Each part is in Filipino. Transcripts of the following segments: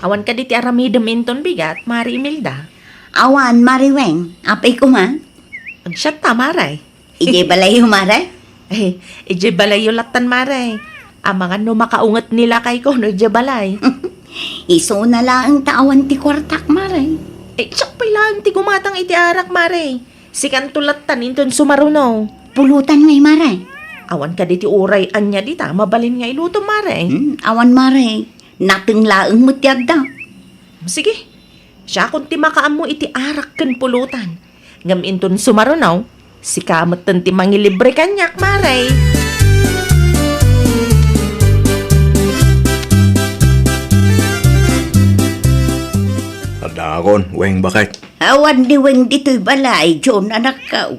Awan ka di ti aramidem inton bigat, Mari Imelda. Awan, Mariweng. Apay ko ma. Agsyat ta, Maray. Ije balay Maray. Ije balay yung latan, Maray. Ang mga no makaungat nila kay ko, no ije balay. Iso na lang taawan ti kwartak, Maray. Siyak pa lang ti gumatang iti arak, Maray. Sikan tulatan inton sumaruno. Pulutan ngay, Maray. Awan ka di ti uray anya dita, mabalin nga iluto, Maray. Awan, Maray. Natinglaeng mo tiyag da. Sige, siya kung ti makaam mo iti arak ken pulutan. Ngam inton sumarunaw, si kamot ti mangilibre kanyak, Maray. Adakon, weng bakit? Awan diweng dito'y balay, John, anak ka.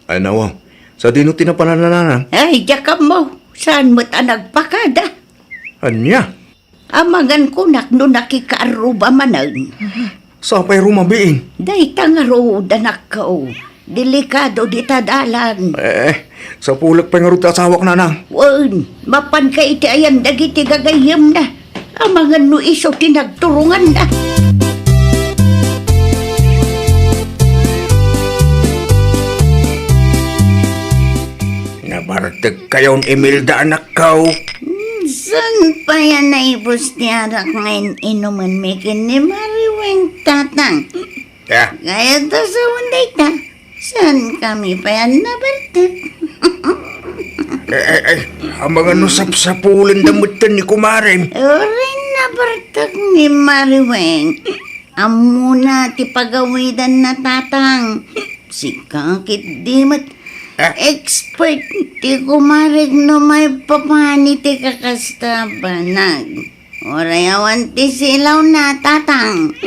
Ay nawaw. Sa dino tinapanananan? Ay, jakab mo. Saan mo't nagpakada? Anya? Amangan ko no nakikaaruba manan. Sa pa'y rumabiin? Day tangarood, anak ka. Delikado di tadalan. Sa pulag pa nga rin asawak na nang. Wan, mapan ka iti ayan dagiti gagayam na. Amangan no iso tinagturungan na. Nabartag kayon, Imelda, anak ko. San pa yan na ibus tiyarak ngayon inuman mekin ni Mariweng tatang? Kaya to sa unday ta. San kami pa yan nabartag? Ang mga nusap-sapulan damutan ni Kumarem. Oray nabartag ni Mariweng. Amuna ti pagawidan na tatang. Si kakit di mat expert ti kumarig no may papani ti kakastabanag. Oray awan ti silaw na tatang.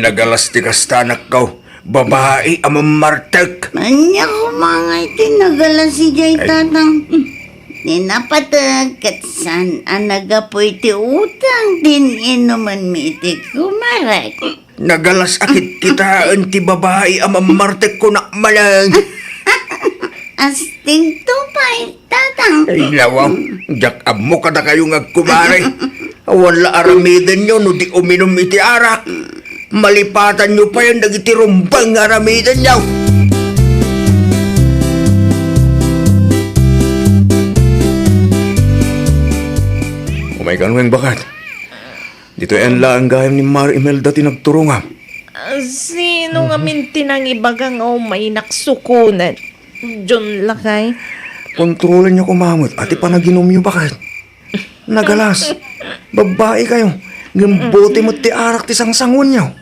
Nagalas ti kastanak ko. Babae ang mamartag. Anya kumangay ti nagala si Jay tatang. Ninapatag kat saan ang nagapoy ti utang din inuman mi ti kumarag. Nagalas akit kitaan ti babae ang mamartag ko na malang. Asting tupay, tatang. Ay lawang, jak mo kada kayong agkumare. Wala aramidan nyo no di uminom iti arak. Malipatan nyo pa yan nagiti rumbang aramidan nyo. Kanweng bakat. Dito yan lang gayam ni Mari Imelda tinagturunga. Sino nga minti ng ibagang may naksukunan? John lakay. Kontrolan niyo kumamot at ipanaginom niyo bakit? Nagalas. Babae kayo. Ngimbuti mo ti arak ti sangsangon niyo.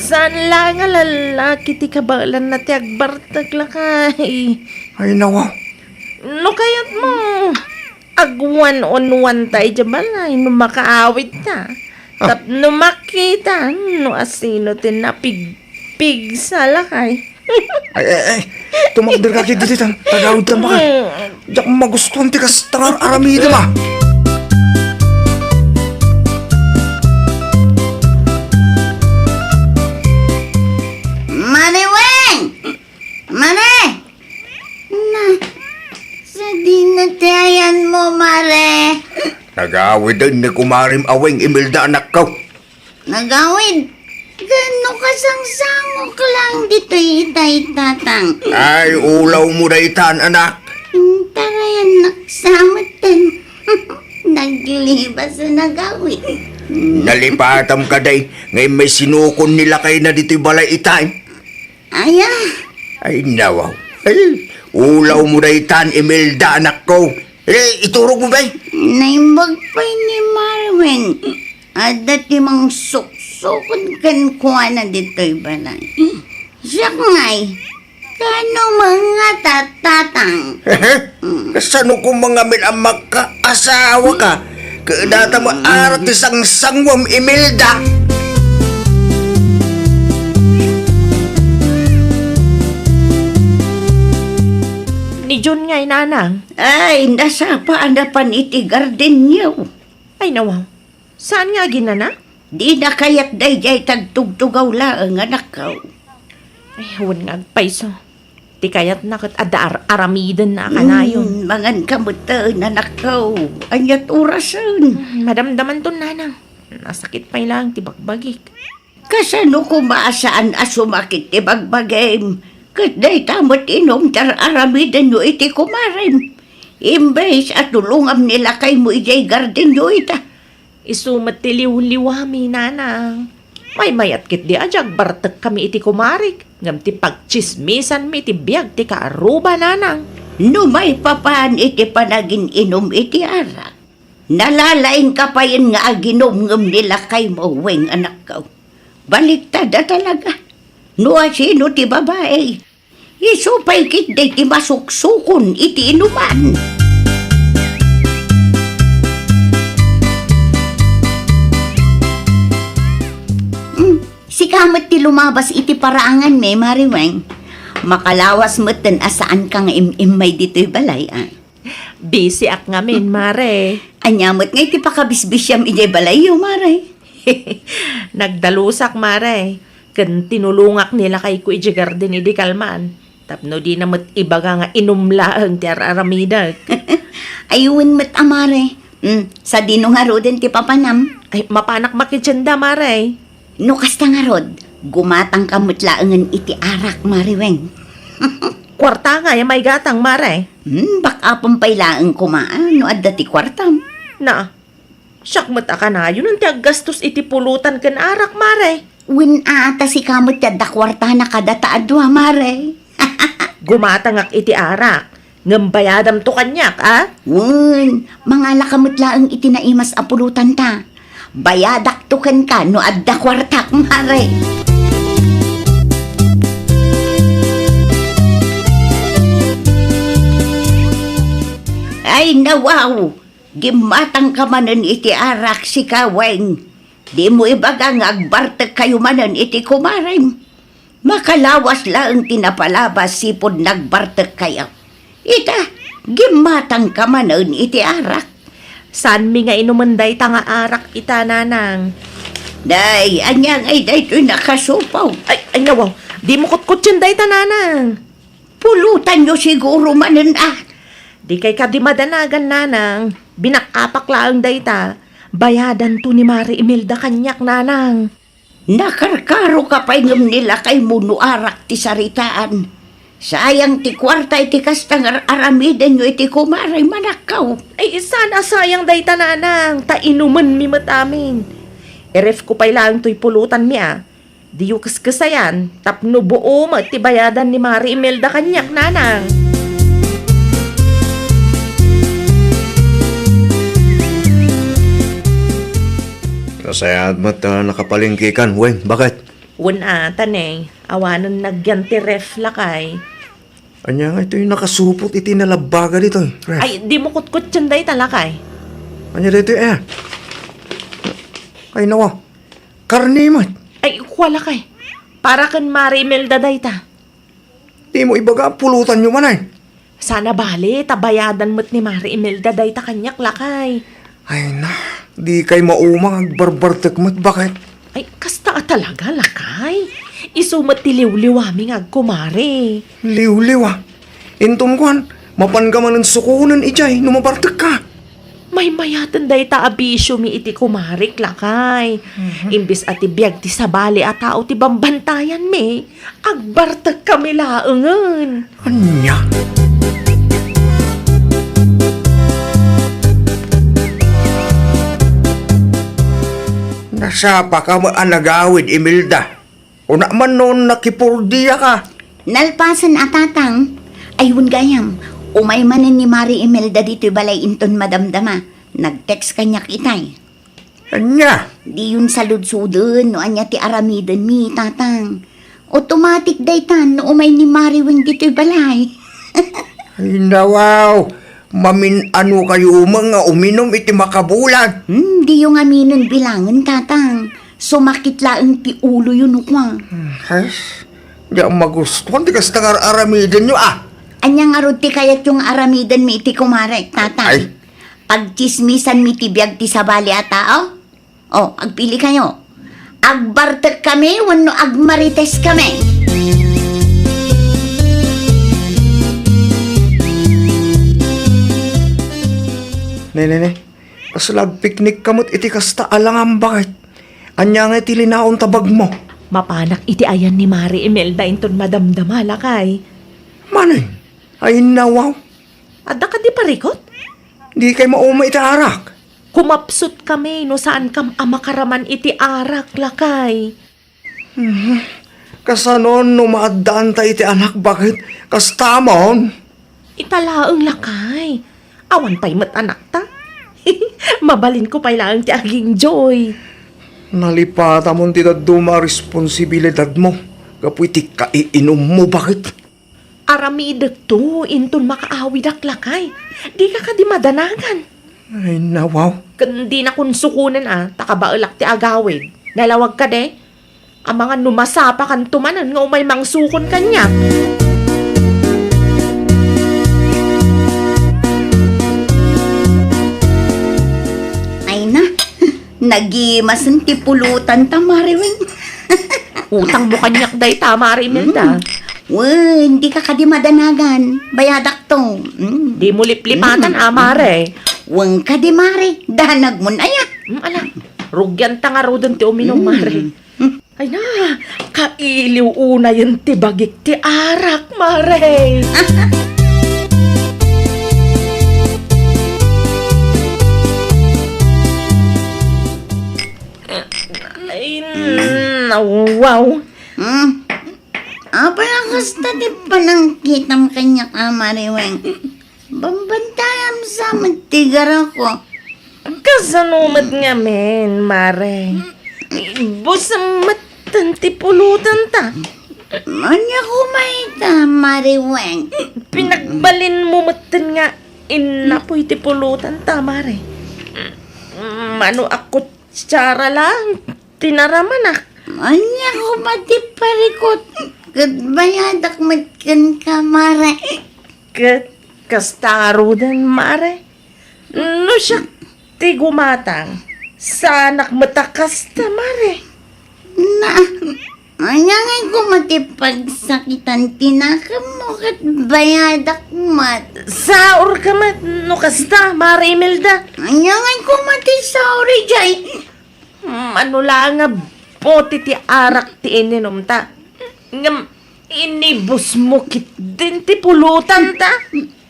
Saan lang nga lalaki ti kabalan na ti agbartag lakay? Ay nawa. No kayat mo. Agwan on one tayo dyan balay. No makaawit na. Tap no makita. No asino tinapig sa lakay. Ay. Tumakder ka kiti dito. Tagawid ka bakit? Diyak magustuhan ti kastangar aramida ba? Mariweng! Mare! Na, sa dinatayan mo, Mare. Nagawid din ni Kumarim Aweng Imelda anak ko. Nagawid. Gano kasangsangok lang dito itay tatang. Ay, ulaw mo na itan anak. Tarayan naksamatan. Naglibas sa nagawid. Nalipatam ka day. Ngayon may sinukon nila kayo na dito'y balay itay. Aya. Ay, nawaw. Ay, ulaw mo na itan, Imelda, anak ko. Iturog mo ba? Naimbag pa ni Marwen. Ada ti mang suksukod kan kuha na dito'y balay. Siya ngay. Kano mga tatatang? Kasano kung mga min ang magkaasawa ka? Kadata mo arati sang sangwam, Imelda. Ni John nga'y nanang. Ay, nasa paanapan iti garden niyo. Ay nawaw. Saan nga ginana? Di na kaya't dayjay tagtugtugaw laang anak ko. Ay, huwag nga agpaiso. Ti kayat nakit aramidan na kanayon. Mangan kamutaan, anak ko. Anyat orasan. Madamdaman to nanang. Nasakit pa lang ti bagbagik. Kasano kumasaan asumakit ti bagbagim. Kaday tamot inom tar aramidan nyo iti kumarim. Imbes at tulungam nila kay mo ijay garden nyo ita. Isumat ti liw-liwami nanang. May mayat kit di ajag bartek kami iti kumarik. Ngam ti pagchismisan mi ti biyag ti kaaruba nanang. No may papan iti panagin inom iti arak. Nalalaing kapayin nga aginom ngam nila kay mo weng anak ko. Baliktad na talaga. No asino ti babae. Isupay kit day ti masuksukon iti inuman. Si kamat ti lumabas iti paraangan me, Mariweng. Makalawas mo ten asaan kang imay dito'y balay, ah. Busy ak ngamin, mare. Anyamot nga iti pakabisbisyam ijay balay yo, Mare. Nagdalusak, mare. Kan tinulungak nila kay ku iti garden iti kalman. Tapno di namat ibaga nga inumlaang ti aramidag. Ayun mo't amare. Sa dino nga rodin ti papanam. Ay, mapanak makitsenda, mare. No kasta nga rod, gumatang kamutlaangan iti arak, Mariweng. Kwarta nga, may gatang, mare. Baka pampailaan kumaan, no adda ti kwartam. Na, siyak mata ka na, yun ang tiaggastos iti pulutan kan arak, mare. Win ata si kamot yadda kwarta na kada taadwa, Mare. Gumatang ak iti arak. Ngambayadam to kanyak, ah? Wun, mga lakamutlaang iti naimas apulutan ta. Bayadak tukan ka no adda kwartak, Mare. Ay nawaw, gimatang ka manan iti arak si Kaweng. Di mo ibaga nga agbartag kayo manan iti kumarim. Makalawas lang tinapalabas sipod nagbartag kayo. Ita, gimatang ka manan iti arak. San mi nga inumanday ta nga arak ita, nanang? Day, anyang ay day to'y nakasupaw. Ay, nawaw. Di mo kutkut yan day ta, nanang. Pulutan nyo siguro manan ah. Di kay ka di madanagan, nanang. Binakapak laang day ta. Bayadan to ni Mari Imelda kanyak, nanang. Nakarkaro ka pa ingam nila kay muno arak ti saritaan. Sayang ti kwarta iti kastang aramidan nyo iti kumaray manakaw. Ay, sana sayang day ta, nanang. Ta inuman mi matamin. Eref ko pa'y lang to'y pulutan mi, ah. Di yu kaskasayan. Tapno buo mo ti bayadan ni Mari Imelda kanyak, nanang. Kasayad mo't nakapalingkikan, Weng. Bakit? Wala, taneng. Awanan nagyan ti ref lakay. Anya nga ito'y nakasupot iti nalabaga dito. Ref. Ay, di mo kutkut yan day talakay. Anya dito eh. Ay nawa. Karni mo't. Ay, wala kay. Para kan Mari Imelda day ta. Di mo ibaga pulutan nyo manay. Sana bali, tabayadan mo't ni Mari Imelda day ta kanyak lakay. Ay na. Di kay maumang agbarbartek mo't. Bakit? Ay, kasta ka talaga lakay. Isumat ti liw-liwami nga kumari. Liw-liw ah. Intom kuhan. Mapan ka man ng sukunan ijay. Numabartek ka. May mayatan day ta abisyo mi iti kumarik lakay. Imbis ati biyag ti sabali at tao ti bambantayan mi. Agbartag kami laungan. Anya? Nasapa ka mo anagawid, Imelda. O naman noon nakipurdiya ka. Nalpasan atatang. Ayun gayam, umay manin ni Mari Imelda dito'y balay inton madamdama. Nag-text kanyak itay. Anya? Di yun salud-sudun no anya ti aramidan mi, tatang. Automatic daytan no umay ni Mari Weng dito'y balay. Ay nawaw. Mamin ano kayo mga uminom iti makabulan. Di yung aminon bilangan, tatang. Sumakit laang ti ulo yun ukwa. Has? Di ang magustuhan. Di kas aramidin nyo ah. Anyang arod ti kayat yung aramidan mi iti kumarek, tatang. Ay. Pagchismisan mi ti biyag ti sabali at tao. O, agpili kayo. Agbartek kami, wano agmarites kami. Ne. Kaslag piknik kamot iti kasta alangan bakit. Anya nga iti linaon tabag mo. Mapanak iti ayan ni Mari Imelda inton madamdamala kay. Manay, ay nawaw. Adda ka di parikot? Di kay mauma iti arak. Kumapsot kami no saan kam amakaraman iti arak lakay. Kasanon numaadaan ta iti anak bakit kastamon. Italaang lakay. Awan pa'y mat anak ta. Mabalin ko pa'y lang ti aging joy. Nalipata mo ti duma responsibilidad mo. Kapoy ti kaiinom mo bakit? Aramidek to, inton makaawidak lakay. Di ka di madanagan. Ay nawaw. Kundi na kun sukunan takabaelak ti agawid. Nalawag ka de. Ang mga numasapa kan tumanan nga umay mangsukon kanya. Ay na, nagimasan ti pulutan ta, Mariwing. Utang mo kanyak day tama rin, Imelda. Hindi ka di madanagan. Bayadak to. Di mo liplipatan, amare. Wang ka di, Mari. Danag mo na ya. Ala, rugyan ta nga rodon ti uminom, mare. Ay na, kailiw una yung tibagik ti arak, mare. Ay, wow. Apa lang kasta di panangkit ang kanya ka, Mariwing. Bambantayam sa magtigar ako. Kasanumat nga men, mare. Bus ang matanti pulutan ta. Manya kumaita, Mariwing. Pinagbalin mo matan nga inapoy ti pulutan ta, mare. Mano ako tsara lang. Tinaraman Manya kumati parikot. Kadbayadak matkan ka, Mare. Kastarudan, mare. No siya ti gumatang. Sanak matakas ta, mare. Manya ngay kumati pagsakitan tinakam mo kadbayadak mat. Saur ka mat, no kasta, mare Imelda. Manya ngay kumati sauri jay. Ano lang nga bote ti arak ti ininom ta. Ngam, inibus mo kit din ti pulutan ta.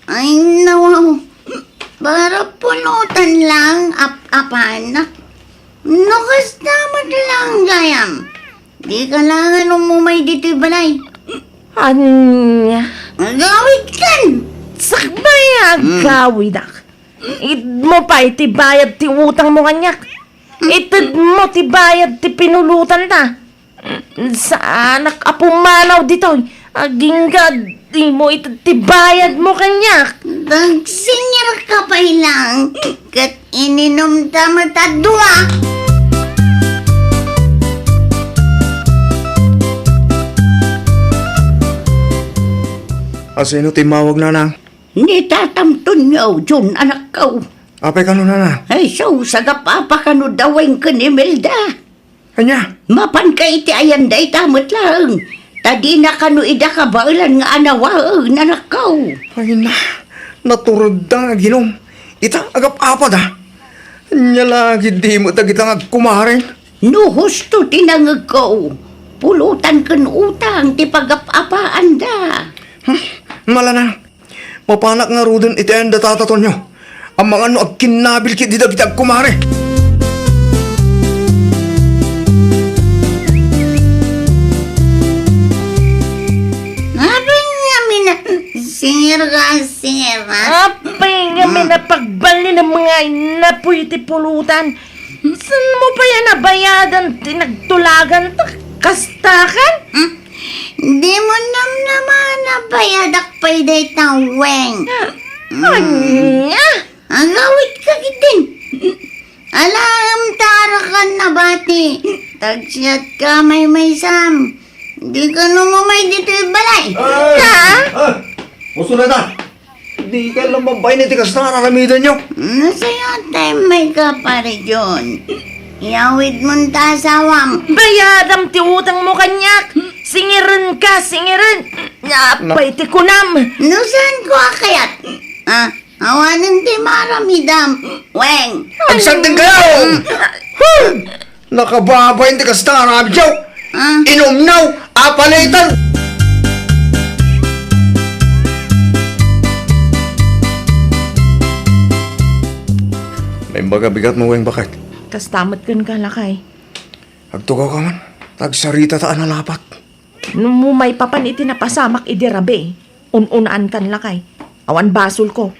Ay nawaw. Para pulutan lang apanak. Nukas naman lang gayam. Di ka lang umumay dito'y balay. Anya, Gawid kan! sakbay agawid ak. It mo pa iti bayad ti utang mo kanyak. Itid mo ti bayad ti pinulutan ta. Sa anak apumanaw dito. Agingad, di mo itid ti bayad mo kanyak. Dagsinyar ka pa lang. Kat ininom ta matadwa. Asino timawag na nang? Ni tatamton niyo, John, anak ko. Apay ka no na. Ay, so, sagapapa ka no daweng ka ni Melda. Anya? Mapan ka iti ayan day tamot lang. Tadi na ka no ida ka bailan nga anawa, anak ko. Ay na. Naturod da nga ginom. Ita agap apad ha. Anya lagi di mo tagitang agkumarin. No husto tinangag ko. Pulutan kan utang ti pagapapaan da. Mala na. Mapanak nga rudin iti ang datataton nyo. Ang mga ano agkinabil kit di dagitag kumare. Abang nga mina, singir ha? Apay nga may napagbali ng mga inapoy ti pulutan. Saan mo pa yan nabayadan tinagtulagan ta? Kastakan? Di mo naman nabayadak pa'y day taweng. Anya? Ang gawit ka kitin. Alam tara ka na bati. Tagsiyat ka may sam. Di ka numumay dito yung balay. Gusto na ta. Di ka lang mabay na tikas na karamidan nyo. Nasa'yo tayo may kapare John. Iawid mong tasawam. Bayadam ti utang mo kanyak. Singirin ka, singirin. Napay ti kunam. Nusan ko akayat? Awanan ti maramidam. Weng. Agsantin kayo! Nakababay hindi ka sa narabyaw! Ah, Inumnaw! Apalitan! May baga bigat mo, Weng, bakit? Kastamot kan ka lakay. Agtugaw ka man. Tagsarita taan na lapat. Numumay papan iti napasamak idirabe. Ununaan kan lakay. Awan basol ko.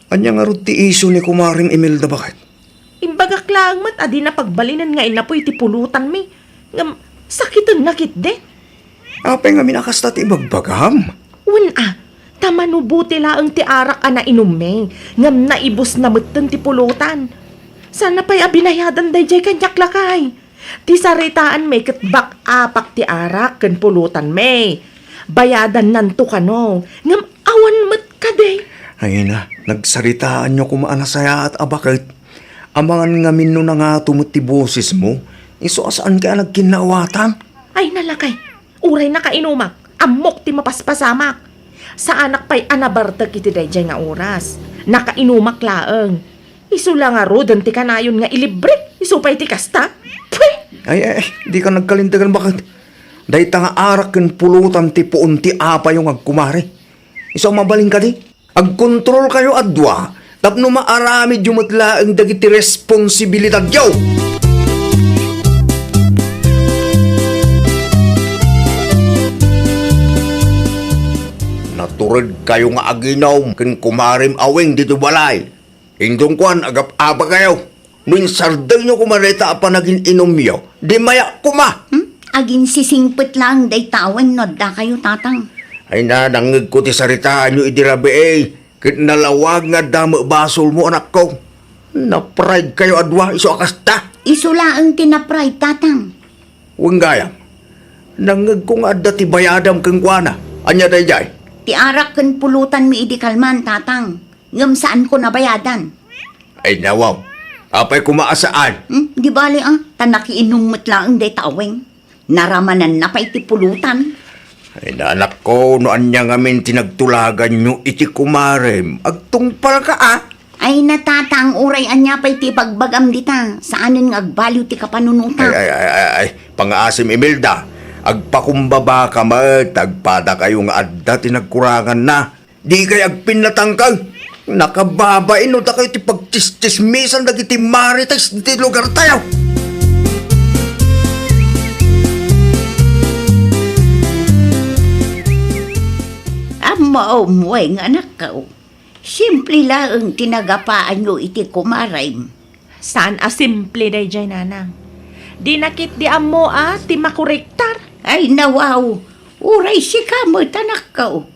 Anya nga ro ti iso ni Kumaring Imelda, bakit? Imbagak lang mat adi na pagbalinan nga ina po iti pulutan mi. Ngam, sakitan nakit de. Apay nga minakasta ti ibagbagam. Wen tamanubuti laang ti arak na inume. Ngam naibos na mutten ti pulutan. Sana pa'y abinayadan day jay kanyak lakay. Ti saritaan may katbak apak ti arak ken pulutan may. Bayadan nanto kano. Ngam awan mat ka day. Ay na, nagsaritaan nyo kumaan na saya at abakit. Amangan nga minno na nga tumot ti boses mo. Iso asaan ka nagkinawatan? Ay nalakay. Uray na kainumak. Amok ti mapaspasamak. Sa anak pa'y anabartag iti day jay nga oras. Nakainumak laeng. Isu lang nga rodan ti kanayon nga ilibre. Isu pa'y ti kasta. Pweh! Ay, di ka nagkalintagan bakit? Dahi nga arak ken pulutan ti puon ti apa yung agkumari. Iso mabaling ka di? Agkontrol kayo adwa, tapno maaramid yung matlaang dagiti responsibilidad yaw. Naturad kayo nga aginaw, ken kumarim aweng dito balay. Indong kwan, agap-apa kayo. Nung sarday nyo kumareta apa naging inom yaw, di maya kuma. agin sisingpit lang day tawen nodda kayo tatang. Ay na, nangig ko ti saritaan nyo idirabe eh. Kit nalawag nga damo basol mo anak ko. Na-pride kayo adwa, iso akasta. Isula ang tinapray tatang. Huwag gayam. Nangig ko nga adda ti bayadam kang kuana. Anya day jay. Ti arak ken pulutan mi idi kalman tatang. Ngem saan ko nabayadan? Ay nawaw. Apay kumaasaan. Di bali tanaki inumot lang day taweng. Naramanan na pa iti pulutan. Ay na anak ko, noan niya ngamin tinagtulagan nyo iti kumarem. Agtungpal ka Ay natatang uray anya pa iti bagbagam dita. Saanin nga agbaliw ti kapanunuta. Ay, pang-aasim Imelda. Agpakumbaba ka mat, agpada kayo nga adda tinagkurangan na. Di kay agpinatangkag. Nakababain no da kayo ti pagtistismisan dagiti marites ti lugar tayo. Maumuay nga anak ko. Simple lang ang tinagapaan nyo iti kumaray. Saan simple day jay nanang. Di nakit di amo ti makurektar. Ay nawaw, uray si kamot anak ko.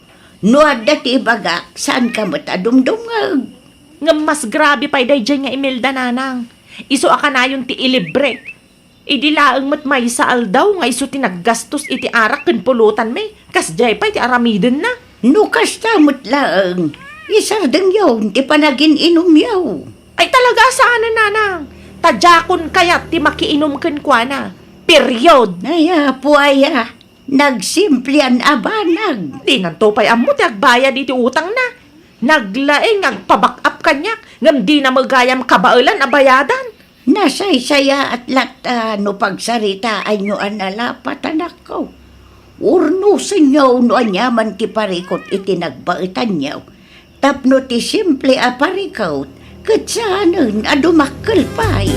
No dati bagak, saan kamot adumdungag? Nga mas grabe pa'y day jay nga Imelda nanang. Iso akanayon ti ilibre. Idi laeng mat may saal daw nga iso tinaggastos iti arak ken pulutan may. Kas jay pa'y ti aramiden na. No kastamot lang. Isardang yun, ti panagin inom yaw. Ay talaga saan nanang. Tadjakon kayat ti makiinom ken kuana. Period. Naya puaya, nagsimplian abanag. Di nanto pa'y amo ti agbayad iti utang na. Naglaeng agpabak-up kanyak. Ngam di na magayam kabailan abayadan. Nasaysaya at lata no pagsarita ay nyo analapat anak ko. Urnusin nyo no anyaman ti parikot itinagbaitan nyo. Tapno ti simple a parikot, katsanan adumakkel pa'y.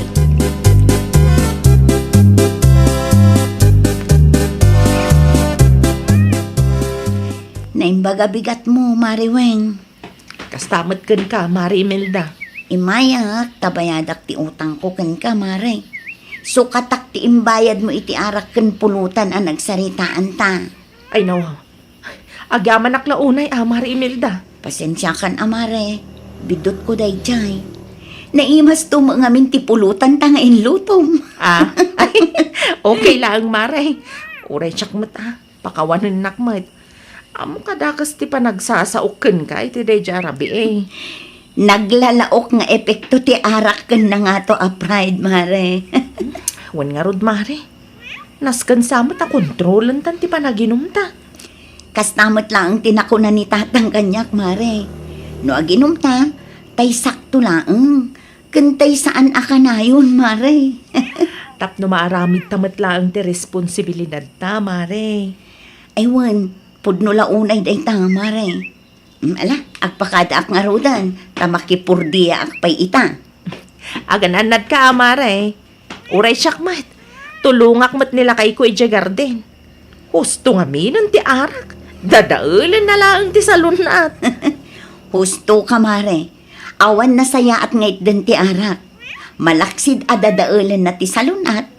Naimbaga bigat mo, Mariweng. Kastamot ken ka, Mari Imelda. Imayak, tabayadak ti utang ko ken ka, Mare. So katak ti imbayad mo iti arak ken pulutan ang nagsaritaan ta. Ay nawa. Agyaman aklaunay, Mari Imelda. Pasensya kan, Amare. Bidot ko day jay. Naimas to mga minti pulutan ta nga inlutom. Ay, okay lang, Mare. Uray tsak mat pakawanan nakmat. Amo kadakas ti panagsasaoken ka iti day jarabi eh. Naglalaok nga epekto ti arak ken na nga to a pride, Mare. Wan nga rod, Mare. Naskan samot a kontrolan tan ti panaginom ta. Kastamot lang ang tinakunan ni tatang kanyak, Mare. No aginom ta, Tay sakto laang. Kantay saan aka na yun, Mare. Tapno maaramid tamat laang ti responsibilidad ta, Mare. Ewan, pudno launay day ta, Mare. Ala, agpakada ak nga rodan. Tamakipurdiya ak pay ita. Agananad ka, Mare. Uray syakmat. Tulungak mat nila kay Kuya Garden. Husto nga minon ti arak. Dadaulan na lang ti salunat. Husto ka, Mare. Awan na saya at ngayt din ti arak. Malaksid adadaulan na ti salunat.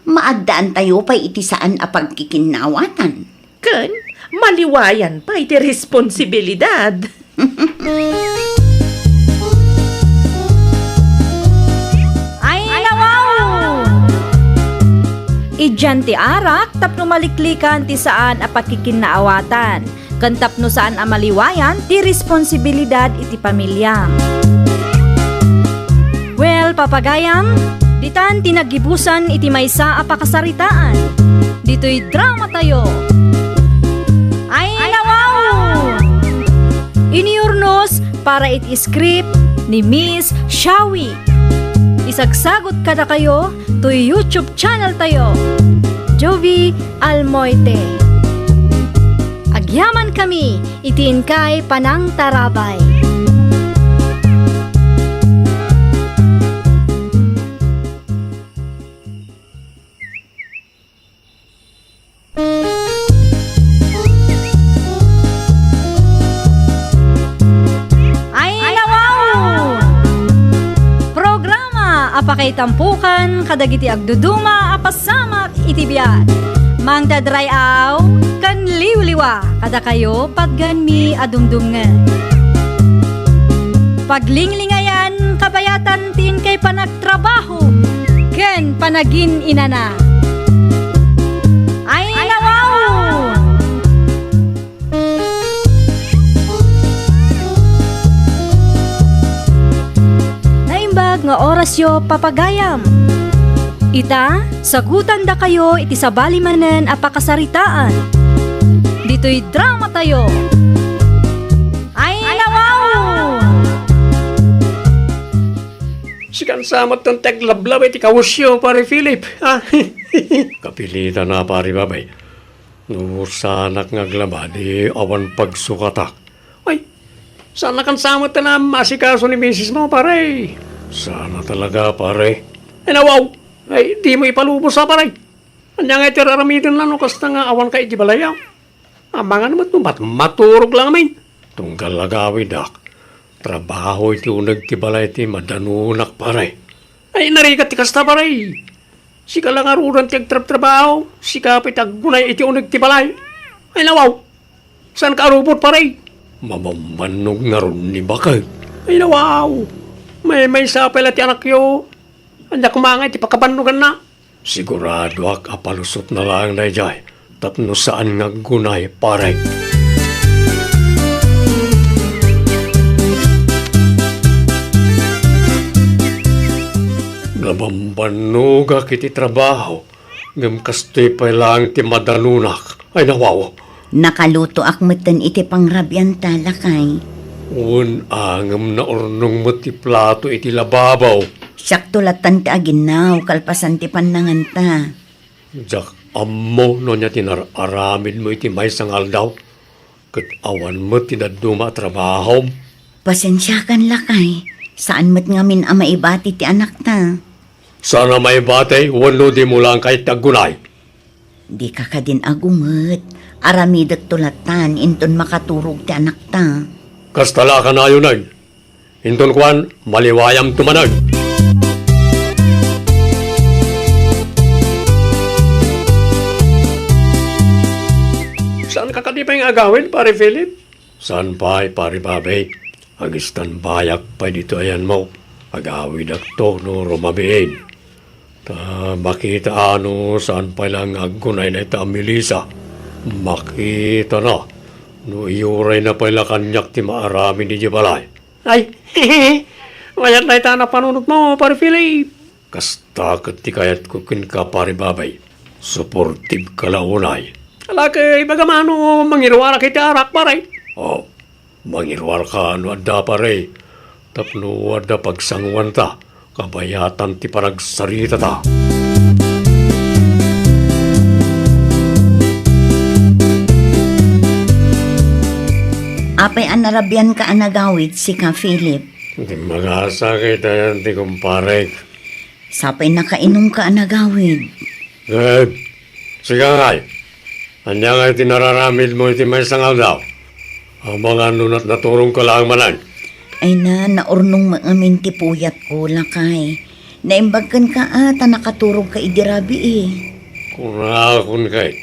Maagdaan tayo pa'y iti saan a pagkikinawatan. Ken, maliwayan pa iti responsibilidad. Ay, nawaw! Idyan ti arak, tapno maliklikan ti saan a pagkikinnaawatan. Kan tapno saan a maliwayan, ti responsibilidad iti pamilya. Well, papagayam, ditan tinagibusan iti maysa a pakasaritaan. Dito'y drama tayo. Ay, nawaw! Iniurnos para iti script ni Miss Shawi. Isagsagot kada kayo to YouTube channel tayo. Jovi Almoite. Agyaman kami, itiin kay Panang Tarabay. Apakay tampukan, kadagiti agduduma, apasamak itibiyat. Mang dadray aw, kan liwliwa, kada kayo patgan mi adumdumngan. Paglinglingayan, kabayatan tin kay panagtrabaho, ken panagin inana. Ay, nawaw! Nga oras yo papagayam. Ita, sagutan da kayo iti sabali manen a pakasaritaan. Dito'y drama tayo. Ay, nawaw! Sikan samat ng taglablab iti kawusyo, pare Philip. Kapilitan na, pare babay. Nusanak nga glaba, di awan pagsukatak. Ay, sana kan samat na masikaso ni misis mo, pare. Sana talaga, pare. Ay, nawaw! Ay, di mo ipalubos sa pare. Anya nga itiraramitin lang, kasta nga awan ka iti balayaw. Mga naman maturog lang amin. Tunggal lagawin, dak. Trabaho iti unag ti balay ti madanunak, pare. Ay, narikat ti kasta, pare. Sika lang aruran ti agtrab-trabaho. Sika pa'y taggunay iti unag ti balay. Ay, nawaw! Saan ka arubot, pare? Mamamanog na ron ni bakay. Ay, nawaw! May sapel at anak yo. Anda kumangay, ti pagkabanugan na. Sigurado ak apalusot na lang na jay. Tapno saan nga gunay, pare. Nabambanuga kiti trabaho. Ngam kastoy pa lang ti madanunak. Ay nawaw. Nakaluto akmeten iti pangrabyan talakay. Angam na ornong mo ti plato iti lababaw. Sakto latan ti aginaw, kalpasan ti panangan ta. Jak ammo no niya tinararamid mo iti may sangal daw. Kat awan mo tinaduma trabaho. Pasensya kan lakay, saan mo't ngamin ama ibati ti anak ta? Sana may batay, wano di mo lang kahit tagunay. Di ka ka din agunget, aramidat tulatan, inton makaturog ti anak ta. Kastala ka na yun ay. Hinton kwan, maliwayam tumanag. Saan ka kadipay nga agawin, pare Philip? Saan pa'y, pare babay? Agistan bayak pa dito ayan mo. Agawin akto no rumabiin. Ta makita ano saan pa lang agunay na ita Melissa. Makita na. No iyuray na pala kanyak ti maarami ni Jibalay. Ay, hehehe. Wayat na ita na panunot mo, pare Philip. Kastakot ti kayat kukin ka, pare babay. Supportive ka launay. Alakay, bagamano, mangirwara kita arak, pare. Oh, mangirwara ka, ano adda, pare. Tapno wada pagsangwan ta, kabayatan ti paragsarita ta. Apay anarabyan ka anagawit si ka Philip. Di mag-asa kita yan ti kumpare. Sapay nakainom ka anagawid. Sige ngay. Anya nga tinararamid mo iti may sangaw daw. Ang mga nunat na turong ko lang manan. Ay na, naurnong maamin ti puyat ko lakay. Naimbagkan ka ata nakaturog ka idirabi eh. Kurakon kay.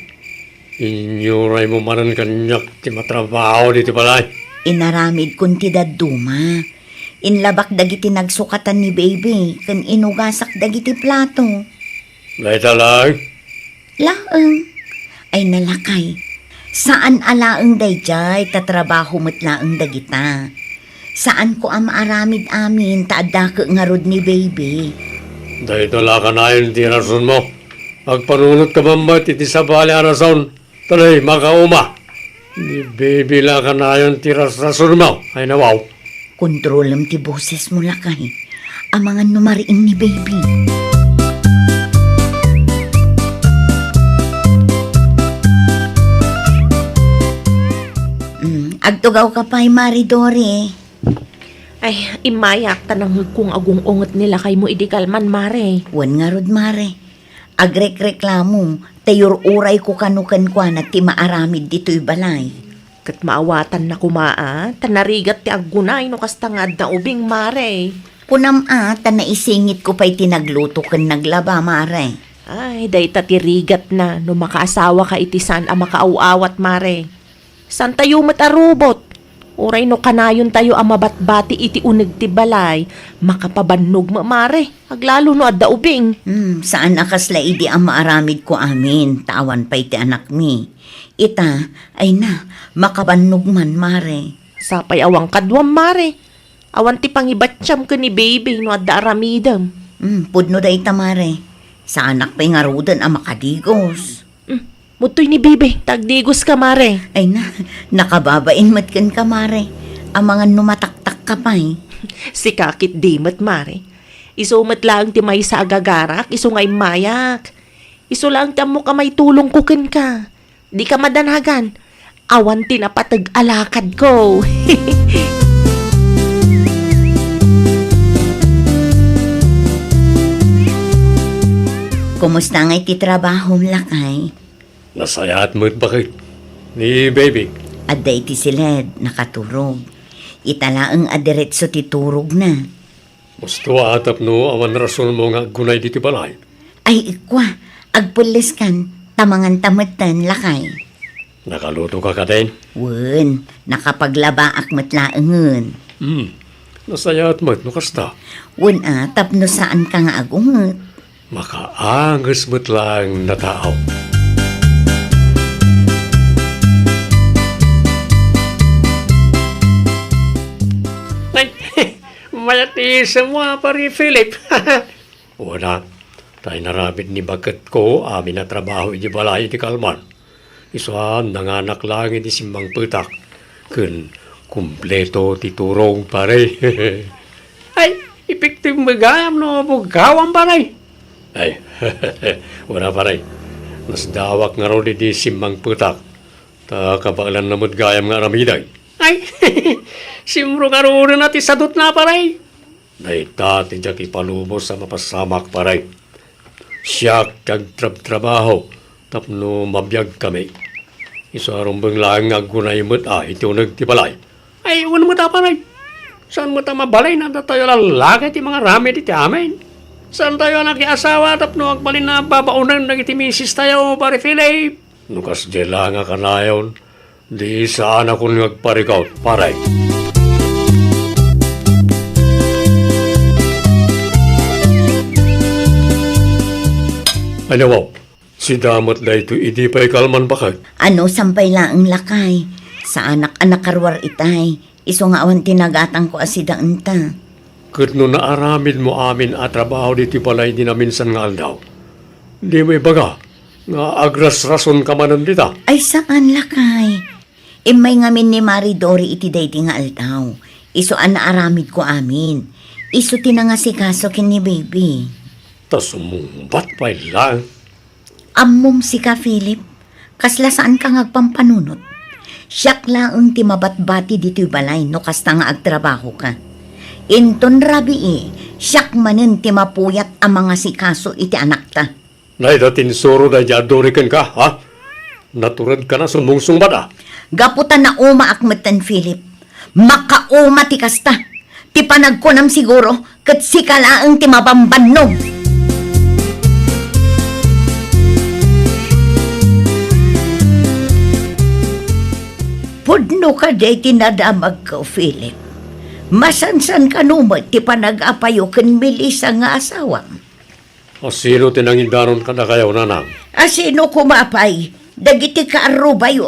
Inyuray mo manan kanyak ti matrabaho dito balay. Inaramid kun ti daduma. Inlabak dagiti nagsukatan ni baby. Kan inugasak dagiti plato. Laita lang. Laeng. Ay nalakay. Saan alaeng dayjay tatrabaho matlaeng dagita? Saan ko ang maaramid amin taadda ka nga rod ni baby? Dahito la ka na yun ti rason mo. Agpanunot ka bambat iti sabali ang rason. Talay makauma. Ni baby la ka na yun ti rason mo. Ay nawaw. Kontrolam ti boses mo lakay. Ang mga numariin ni baby. Agtugaw ka pa'y Maridore. Ay, imayak tanang kung agong ungot nila kay mo idikalman, mare. Wan nga rod mare. Agrek-reklamo. Tayor uray ko kanukan kwa na ti maaramid dito'y balay. Kat maawatan na kumaa, tanarigat ti agunay no kastangad na ubing, mare. Punam ta naisingit ko pa'y tinagluto kan naglaba mare. Ay, day tatirigat na no makaasawa ka itisan ang makaaawat, mare. San tayo matarubot? Uray no kanayon tayo ang mabatbati iti uneg ti balay. Makapabannog mare. Aglalo no adda ubing. Saan akas laidi ang maaramid ko amin, tawan pa'y ti anak mi. Ita, ay na, makabannog man mare. Sapay awang kadwam, mare. Awan ti pangibatsyam ka ni baby no adda aramidam. Pudno da ita mare. Sa anak pa'y nga rudan ang makadigos. Mutoy ni baby, tagdigos ka, mare. Ay na, nakababain matkan ka mare. Ang mga numataktak ka pa'y. Si kakit dimat, mare. Isumat lang ti may sa agagarak, iso ngay mayak. Iso lang ti mo ka may tulong kukin ka. Di ka madanhagan. Awan ti napatag alakad ko. Kumusta nga iti trabaho lakay? Nasayat mo't bakit? Ni baby. Adda iti siled, nakaturog. Italaang adiretso ti turog na. Gusto atap no awan rason mo nga gunay dito balay. Ay ikwa, agpulis kan, tamangan tamatan lakay. Nakaluto ka din? Wen, nakapaglaba ak matlaengen. Nasayat mo't no kasta. Wen tapno saan ka nga agunget. Makaangas mo't lang na tao. Mayatisa mo pari Philip. Wala. Tayo narabit ni bagat ko, amin na trabaho iti balay iti kalman. Isuan, nanganak lang iti simbang putak. Kun, kumpleto ti turong pare. Ay, epektive magayam no, bugawang pare. Ay, wala pare. Nas dawak nga ro di simbang putak. Ta kapalan namod gayam nga ramiday. Ay, simro nga ro na ti sadot na pare. Naita ti jak ipalubos sa mapasamak pare. Siya kag trabaho tapno mabiyag kami. Isa arumbang lang nga gunay mo't iti unag ti balay. Ay, uwan mo ta pare. Saan mo ta mabalay na tayo lalagay ti mga rami ti amin? Saan tayo nakiasawa tapno agbalin na babaunan na iti misis tayo pare Philip? Nukas dila nga kanayon. Di saan ako nagparikaw, pare. Ano mo? Si Damot na ito, hindi pa ikalman bakit? Ano sampay laang lakay? Sa anak-anak karwar itay. Iso nga awan tinagatang ko asidaan ta. Kat no naaramid mo amin at trabaho dito pala hindi na minsan nga aldaw. Di mo ibaga, nga agras rason ka manan dita. Ay saan lakay? Imay ngamin ni Maridori iti dayti nga altaw. Iso an naaramid ko amin. Iso tinangasikaso kin ni baby. Tas sumumbat pa lang. Ammom si ka, Philip. Kasla saan ka ngagpampanunot? Siyak laang ti mabatbati dito'y balay no kasta nga agtrabaho ka. Inton rabi siyak manin ti mapuyat ang mga sikaso iti anak ta. Nay datin suro da jadorikan ka, ha? Naturad ka na sumungsung bada. Gaputan na uma akmetan, Philip. Makauma ti kasta. Ti panagkunam siguro kat sikalaang ti mabambannog. Pudno ka day tinadamag ko, Philip. Masansan ka numot ti panag-apayo ken Melissa nga asawa. Asino tinangindaron ka na kayaw nanang? Asino kumapay? Dagiti ka arubayo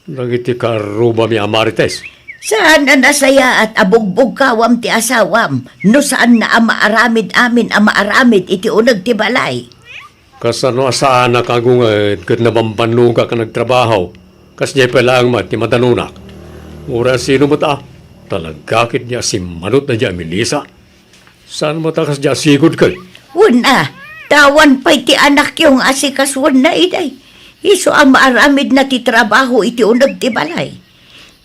Nagiti ka ruba mi amarites. Saan na nasaya at abugbog kawam ti asawam? No saan na amaaramid amin amaaramid iti unag ti balay? Kasano asaan na kagungad kat nabambanluga ka nagtrabaho. Kas niya pala ang mat ti madanunak. Ura sino mo ta? Talagakit niya si manot na niya Melissa. Saan mo ta kas niya sigod ka? Una, tawan pa'y ti anak yung asikaswan na iday. Iso ang maaramid na ti trabaho iti unag ti balay.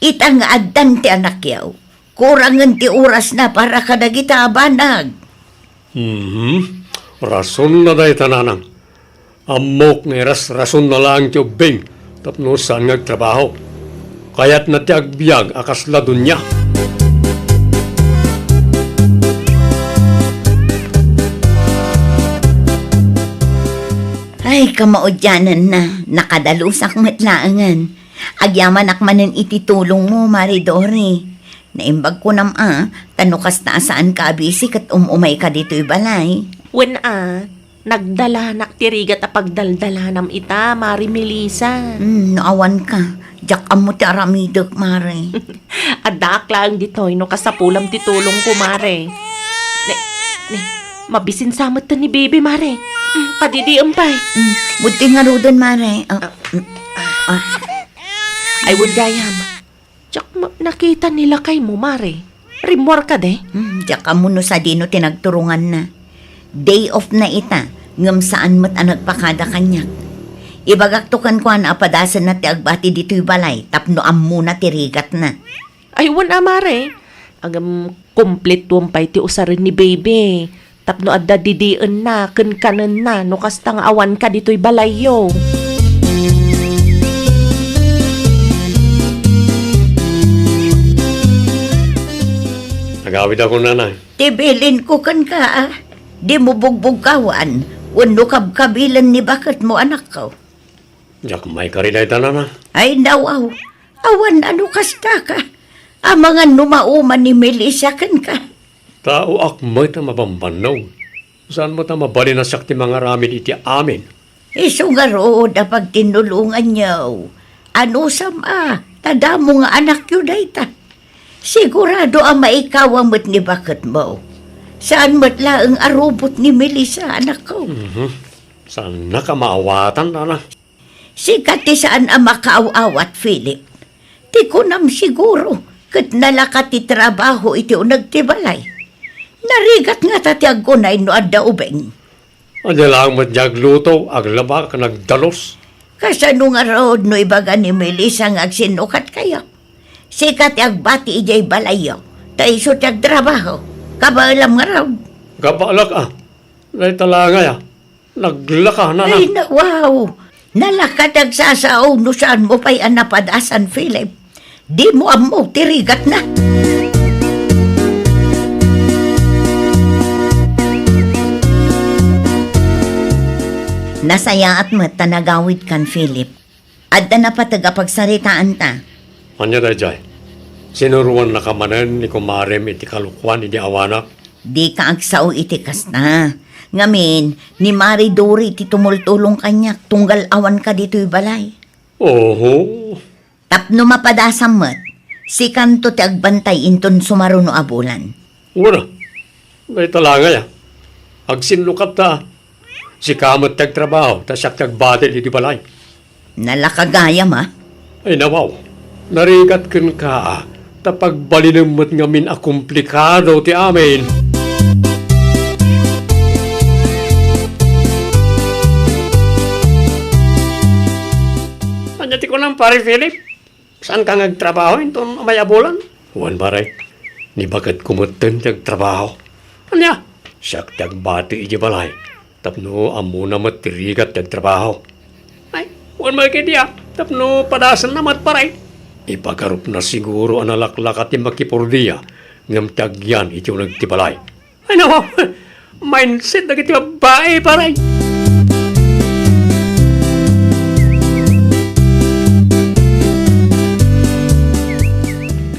Itang addan ti anak yaw. Kurangan ti oras na para ka nagita abanag. Rason na dahi tananang. Amok nga rason na lang ti ubing. Tapno saan ngagtrabaho. Kaya't na ti agbyag akas ladun niya. Ay, kamaudyanan na. Nakadalusak matlaangan. Agyaman akmanan ititulong mo, Maridori. Naimbag ko tanukas na saan ka abisik at umumay ka dito'y balay. When nagdala naktirigat a pagdaldala nam ita, Mari Melissa. Naawan ka. Diyak mo ti aramidok, Mare. Adak lang dito'y no kasapulam titulong ko, Mare. Mabisin samot ta ni baby, Mare. Padidiam pa'y. Buti nga rodan, Mare. Ay, would gayam. Tsak, nakita nila kay mo, Mare. Rimwar ka de. Diyak mo no sa dino tinagturungan na. Day off na ita. Ngam saan mat ang nagpakada kanyak. Ibagaktukan ko na apadasan na ti agbati dito'y balay. Tapno ammo na tirigat na. Ay, wan Mare. Agam komplet tumpay ti usarin ni baby. Tapno adda didiin na, kanan na, no kastang awan ka dito'y balayo. Nagawid ako nanay. Tibilin ko kan ka. Di mo bugbog kawan. Wano kabkabilan ni bakit mo anak ko. Diyak may karinay tanana. Ay nawaw. Awan ano kasta ka. Ang mga numauman ni Melissa kan ka. Tao akmay ta mabambanaw. Saan mo ta mabali na sakti mga ramin iti amin? Iso nga rood na pagtinulungan niyo. Ano tada mo nga anak yun ta. Sigurado ang maikaw ang mat ni bakit mo. Saan mat laang arubot ni Melissa, anak ko? Saan na ka maawatan, nana? Sikat ti saan ang makaaw-awat, Philip. Ti kunam siguro, kat nalakat ti trabaho iti unag ti balay. Narigat nga tatiag ko na ino adda ubeng. Anya lang madyagluto, aglaba ka nagdalos. Kasano nga rood no ibaga ni Melissa nga agsinukat kayo. Sikat agbati ijay balayo, taiso tiyag trabaho. Kabalam nga raw. Kabalak Nay talangay Naglaka, nana. Ay, wow! Nalakat agsasaw no saan mo pa'y anapadasan, Philip. Di mo amo, tirigat na. Nasaya at matanagawid kan, Philip. Adda na patagapagsaritaan ta. Anya na jay. Sinuruan na kamanan ni kumarem iti kalukwan iti awanak. Di ka agsaw itikas na. Ngamin, ni Maridori ti tumultulong kanyak tunggal awan ka dito'y balay. Oho. Tapno mapadasam mat, si kanto ti agbantay inton sumaruno abulan. Una. Nay talangay Agsinlukat ta. Si kamot tagtrabaho, ta siyak tagbatil iti balay. Nalakagaya ma. Ay nawaw. Narigat kin ka tapag balinamot ngamin a komplikado ti amin. Anyati ko lang, pare Philip. Saan ka nagtrabaho itong may abulan? Huwan pare, ni bakit kumutin tiyag trabaho? Anya, siyak tiyag bati iji balay. Tapno amo na matirigat tiyag trabaho. Ay, huwan ba kaya diya? Tapno padasan namat pare. Ipagarup na siguro ang nalaklak at makipurdiya ngam tagyan ito nagtibalay. Ay nawa, mindset na kiti babae pare.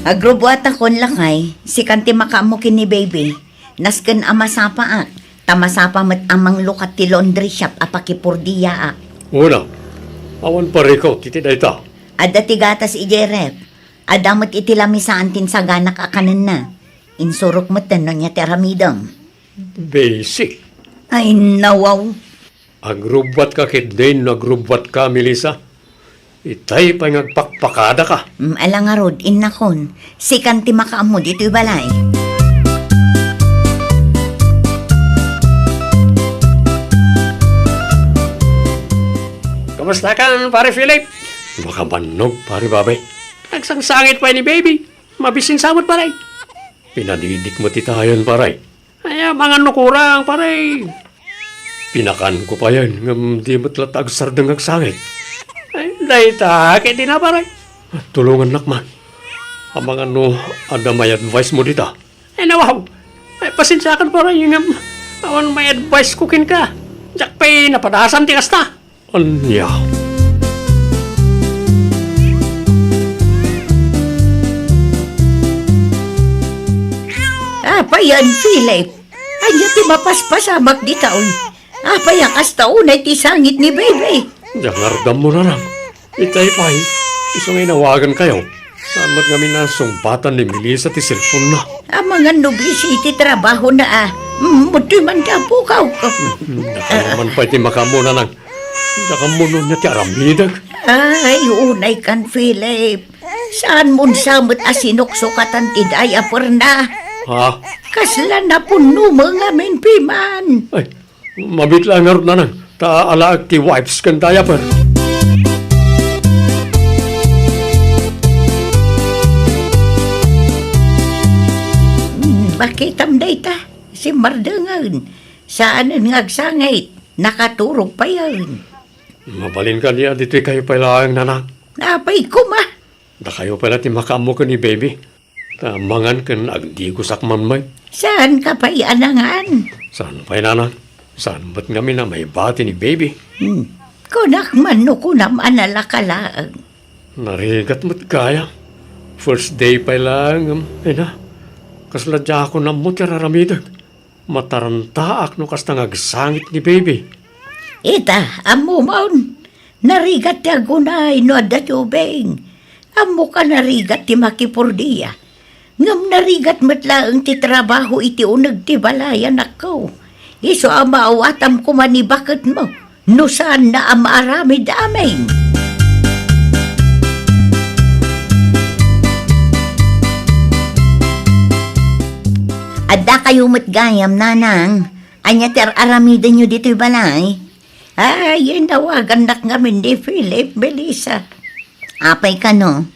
Agrubuat akon lakay, si kanti makamo kini baby. Nasken ama sapa ak. Tamasapa met amang lukat ti laundry shop apakipurdiya ak. Una, awan pare ko, titi na ita. Ada ti gatas ijerep. Adamot iti lamisaan tin sa ganak akanan na. Insurok met no niya teramidam. Basic. Ay nawaw. Agrubat ka kidin, agrubat ka, Melissa. Itay pa ngagpakpakada ka. Alang nga rod, innakon. Si kanti makaamo dito'y balay. Kamusta ka, pare Philip? Makabanog, pare babay. Nagsangsangit pa ni baby. Mabising samot, pare. Pinadidik mo titayan, pare. Ay, mga nukurang, pare. Pinakan ko pa yan. Ngam di mo't latag sardang agsangit. Ay, dahil kaya di na, pare. Tulungan nakman. Ang mga ada may advice mo dito. Ay, nawaw. Ay, pasensyakan, pare. Yung awan may advice kukin ka. Diyak pa'y napadasan ti kasta. Anya. Apa yan, Philip? Anya ti mapaspasamak di taon. Apa yan kasta unay ti sangit ni baby. Jangar mo na lang. Itay pa'y. Isang inawagan kayo. Samat kami na sumbatan ni Melissa ti cellphone na. Ang mga nobisi iti trabaho na mutoy man ka po ka. Nakalaman pa iti makamuna lang. Nakamuno niya ti aramidag. Ay, unay kan, Philip. Saan mo samot asinuksukatan ti daya por na? Ha? Kasla na puno mga menpiman. Ay, mabitla nga rin na nang. Taalaag ti wipes kan diaper. Bakit amday ta? Si Mardangan. Saan ngagsangit? Nakaturog pa yan. Mabalin ka niya dito kayo pala ang nanang. Napay ko ma. Da kayo pala ti makamo ka ni baby. Tamangan kan agdigos akman may. Saan ka pa ianangan? Saan pa'y nanang? Saan ba't kami na may bati ni baby? Kunak man no kunam analakalaang. Narigat mo't kaya. First day pa lang. Ay na. Kasladya ako na mo tiraramidag. Matarantaak no kastang agsangit ni baby. Ita, amo maun. Narigat ti agunay no adda tubeng. Amo ka narigat ti makipurdiya. Ngam narigat matlaang ti trabaho iti unag ti balayan ako. Iso ama awatam ko manibakit mo. No saan na amaramid amin. Adda kayo matgayam, nanang. Anya ter aramidan nyo dito'y balay. Ay, yun nawagan nak ngamin ni Philip, Melissa. Apay ka no?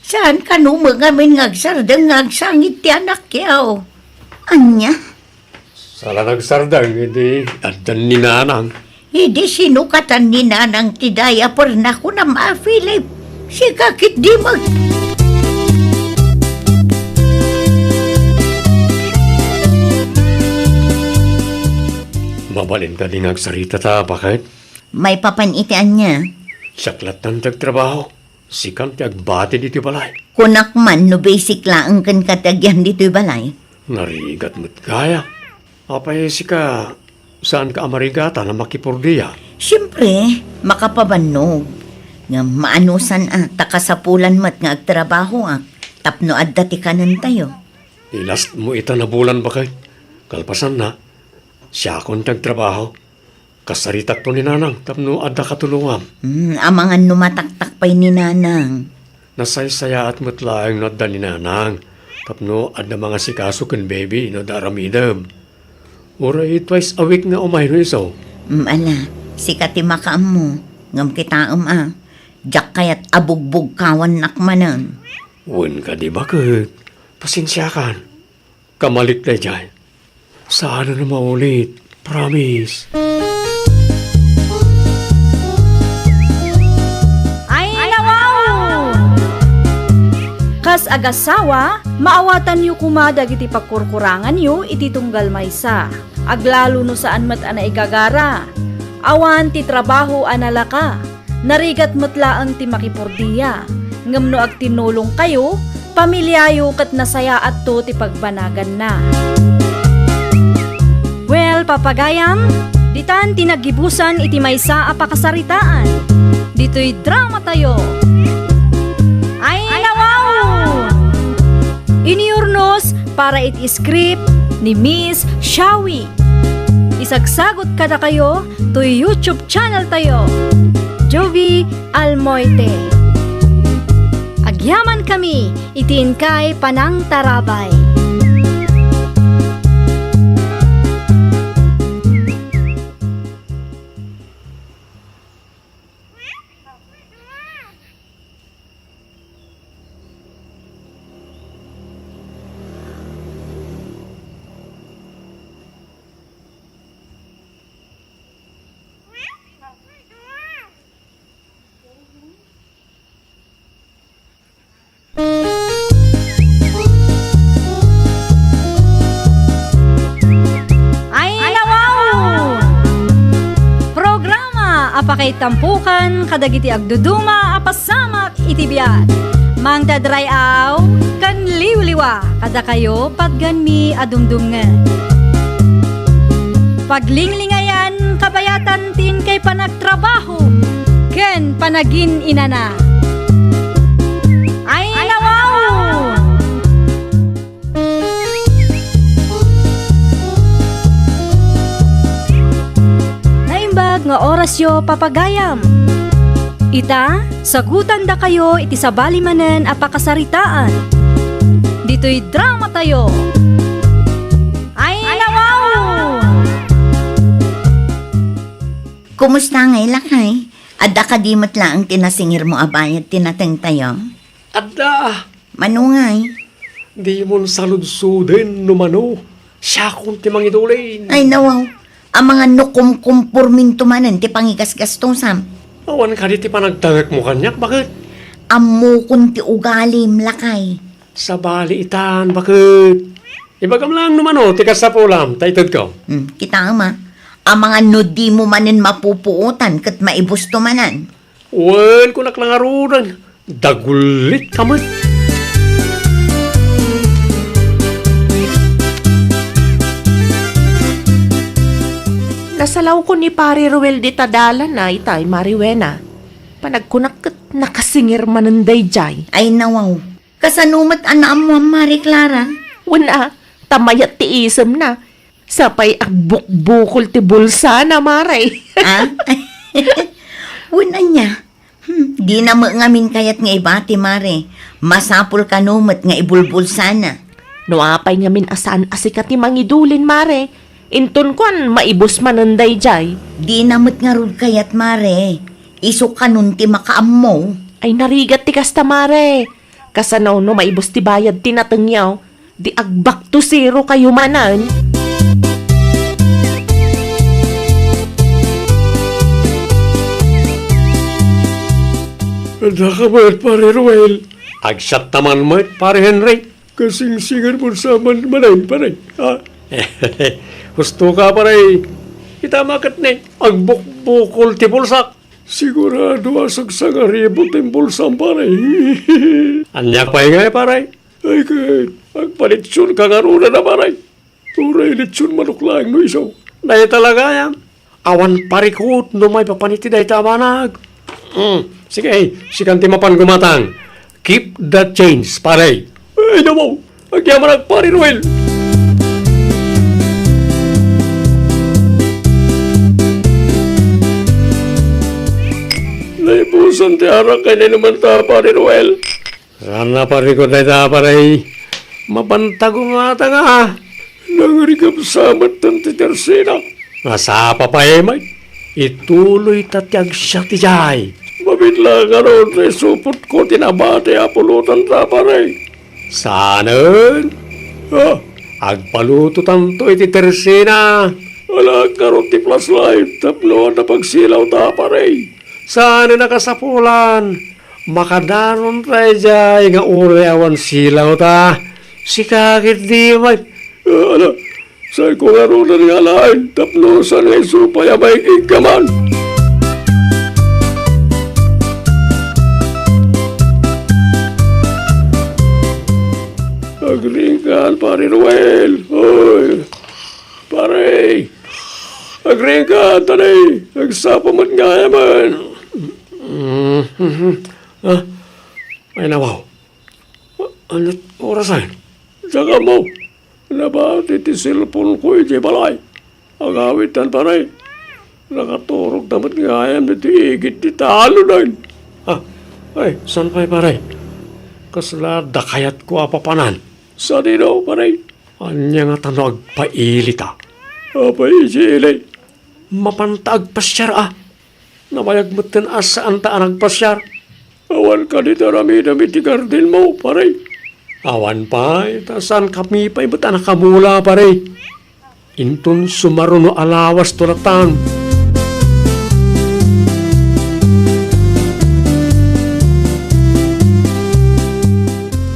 Saan ka no mga min ngagsardang ngagsangit ti anak yaw? Anya? Sala nagsardang, hindi adan ni nanang. Hindi sinukatan ni nanang ti daya por na ko na Philip. Si kakit di mag... Mabalin ka din agsarita ta, bakit? May papanitian niya. Saklat ng tagtrabaho. Sikam ti agbati dito balay. Kunak man no basic laang kan katagyan dito'y balay. Narigat mo't kaya. Apay sika, saan ka amarigata na makipurdiya? Siyempre, makapabanog. Nga maanusan takasapulan mat nga agtrabaho tapno adda ti kanan tayo. Ilast mo ita na bulan bakit? Kalpasan na. Siya akong tagtrabaho. Kasaritak to ni nanang, tapno adda katulungan. Amangan numataktak pa'y ni nanang. Nasaysaya at matlaang na dalinanang. Tapno at na mga sikaso kan baby no daramidam. Oray twice a week nga umay no iso. Ala, sikati makaam mo. Ngam kita Diyak kayat abugbog kawan nakmanan. Wen ka di bakit? Pasensya kan. Kamalik na dyan. Sana na maulit. Promise. Ay nawaw! Kas agasawa, maawatan yu kumadag iti pagkurkurangan yu iti tunggal maysa. Aglalo no saan mat ana igagara. Awan ti trabaho analaka. Narigat matlaan ti makipurdiya. Ngam no ag tinulong kayo, pamilyayo kat nasaya at to ti pagbanagan na. Well, papagayam, ditan tinagibusan iti maysa a pakasaritaan. Dito'y drama tayo. Ay nawaw! Iniurnos para iti script ni Miss Shawi. Isagsagot kada kayo to YouTube channel tayo. Jovi Almoite. Agyaman kami, itiin kay Panang Tarabay. Apakay tampukan, kadagiti agduduma, apasamak iti biyag. Mang dadrayaw, kan liwliwa, kada kayo padganmi adumdumngan. Paglinglingayan, kabayatan tin kay panagtrabaho, ken panagin inana. Ay nawaw! Nga oras yo papagayam. Ita, sagutan da kayo iti sabali manen a pakasaritaan. Dito'y drama tayo. Ay nawaw! Kumusta ngay lakay? Adda ka di matlaang tinasingir mo abayat tinateng tayo? Adda! Manungay? Di mo saludsuden numano. Siya kung timang idulin. Ay nawaw. Ang mga nukum-kumpurmin tumanan ti pangigas-gastosan. Awan ka di ti panagtangak mo kanyak, bakit? Amukon ti ugalim lakay. Sa bali itan, bakit? Ibagam lang numano, ti kasapulam, taitad ko. Kita ang mga nudi mo manin mapupuutan kat maibus tumanan. Wen, kunak lang arunan. Dagulit kamot. Nasalaw ko ni Pari Ruel di tadala na itay Mariwena. Panagkunak nakasingir mananday jay. Ay nawaw. Kasanumat anaam mo Mari Clara. Wala, tamayat ti isem na. Sapay agbukbukol ti bulsa na maray. Ah? Una niya. Di na mo ngamin kayat nga iba ti Mari. Masapul kanumat nga ibulbul sana. No apay ngamin asaan asikat ti mangidulin mare. Inton kon maibos mananday jay. Di namot nga rud kayat Mare. Iso kanun ti makaam mo. Ay narigat ti kasta mare. Kasanaw no maibos ti bayad tinatengyaw. Di agbak to zero kayo manan. Ada ka ba, pare Ruel? Agsyat naman mo, pare Henry. Kasing-singan mo sa manay, pare. Ha? Gusto ka, pare. Kita makat ni, agbukbukol ti bulsak. Sigurado asag-sag aribot ti bulsang, pare. Anyak pa nga, pare. Ay, kahit, agpalitsyon kagaruna na, pare. Turay litsyon manuklang no isaw. Dahil talaga yan. Awan parikot no may papaniti dahil tamanag. Sige, sikanti mapan gumatang. Keep the change, pare. Ay, naman. Agyaman ang pare Ruel. Naipusan ti harang kay naman ta, pare Ruel. Sana pare ko na pare. Mabantago nga ta nga. Nangarigap samat ng titersina. Masapa pa may. Ituloy tatyag siya ti jay. Mabitla nga ron na supot ko tinabate apulutan ta pare. Sanan? Agpaluto tanto iti tersina. Wala ka ron ti flashlight. Tapno na pagsilaw ta pare. Sana nakasapulan. Makadaron tayo jay nga uriawan silaw ta. Sikakit di may. Ala, sa'y ko nga ron na nga lain. Tapno sa nga supaya may ikaman. Agringan, pare Ruel. Hoy, pare. Agringan, tanay. Agsapa man nga yaman. Ay nawaw. Ano't orasan? Saka mo. Nabati ti cellphone ko iti balay. Agawitan pare. Nakaturog damat nga yan iti igit ti talo na yun. Ay, saan pa'y pare? Kasla dakayat ko apapanan. Sa dino pare? Anya nga tanong agpailita. Apay sili. Mapantag pasyar Namayag mo't asaan ta nagpasyar. Awan ka dito rami-dami ti garden mo, pare. Awan pa, saan kami pa ba't nakamula, pare? Intun sumaruno alawas tulatan.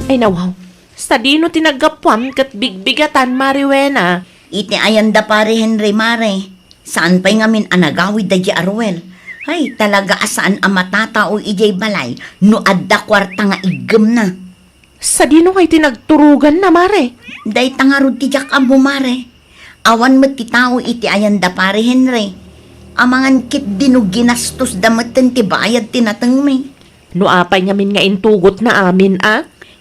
Ay nawaw, sa dino tinagapuan kat bigbigatan Mariwena. Iti ayanda pare Henry Mare. Saan pa'y ngamin anagawid da di Arwel? Ay, talaga asaan ang matatao ijay balay no adda kwarta nga igem na. Sa dino kay tinagturugan na, Mare. Day tangarod ti jak amo Mare. Awan met ti tao iti ayanda pare Henry. Amangan kit dino ginastos dameten ti bayad tinateng may. No apay ngamin nga intugot na amin,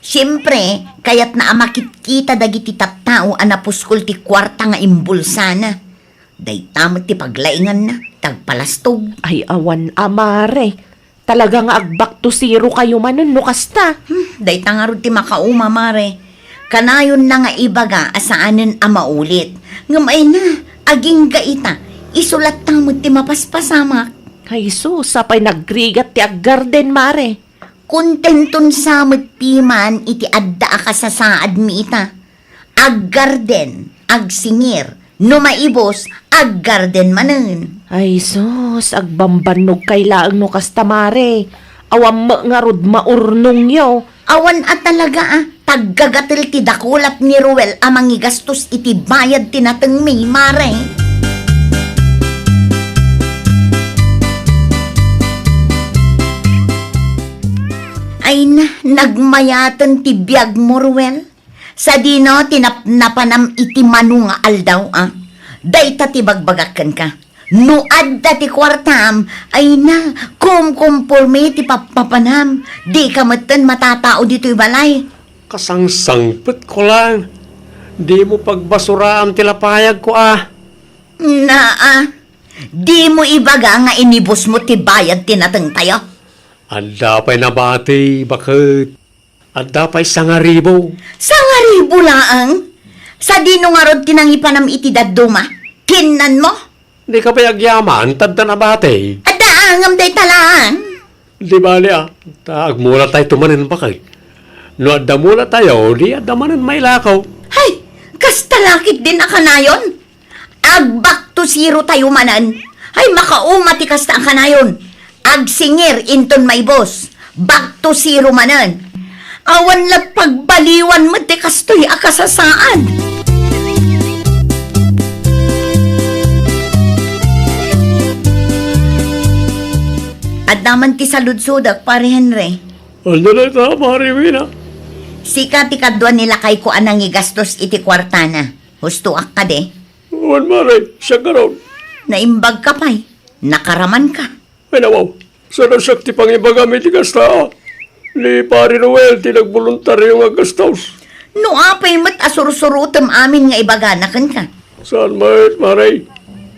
Siyempre, kayat na amakit-kita dagiti tattao anapuskol ti kwarta nga imbulsana. Day tamat ti paglaingan na, tagpalastog. Ay awan, Mare. Talaga nga agbak to zero kayo manon, no kasta. Day tangarod ti makauma, Mare. Kanayon na nga ibaga asaanen maulit. Ngamay na, aging gaita, isulat tamot ti mapaspasamak. Ay sus, sapay nagrigat ti aggarden, Mare. Kontenton samot piman iti adda akasasaad mi ita. Aggarden, agsingir, no maibos, aggarden manen. Ay sus, agbambanog kay laang no kasta, Mare. Awam nga rod maurnong yo. Awan at talaga taggagatil ti dakulat ni Ruel amang igastos iti bayad tinateng mi, Mare. Ay na, nagmayatan ti biyag mo, Ruel. Sa dino, tinapnapanam iti manu nga aldaw, Dayta ti bagbagakan ka. No adda ti kwartam, ay na, kumkumpurme ti papapanam. Di ka matan matatao dito'y balay. Kasangsangpet ko lang. Di mo pagbasuraan tilapayag ko Di mo ibaga nga inibos mo ti bayad tinateng tayo. Anda pa'y nabati, bakit? Anda pa'y sangaribo. Sangaribo laang? Sa dino nga rod tinangipanam iti daduma, kinan mo? Di ka pa'y agyaman, tadda nabati. Adaangam day talaan. Di bali agmula tayo tumanin bakit? No adda mula tayo, di adda manin may lakaw. Hay, kastalakit din akanayon. Agbak to zero tayo manan. Hay, makauma ti kasta akanayon. Agsingir inton may boss. Back to zero manan. Awan lang pagbaliwan mo ti kastoy akasasaan. At naman ti saludsudak, pare Henry. Ano na ito, Mariwina? Sika ti kadwa nila kay ko anang igastos iti kwartana. Hustuak ka de. Wan Mari, siya ka ron. Naimbag ka pa'y. Nakaraman ka. Ay nawaw, sana siya ti pangibagamit ti kasta. Ni Pari Noel, tinagboluntaryo nga gastos. No apay mat asursurutam amin nga ibaganakan ka. Saan Maray?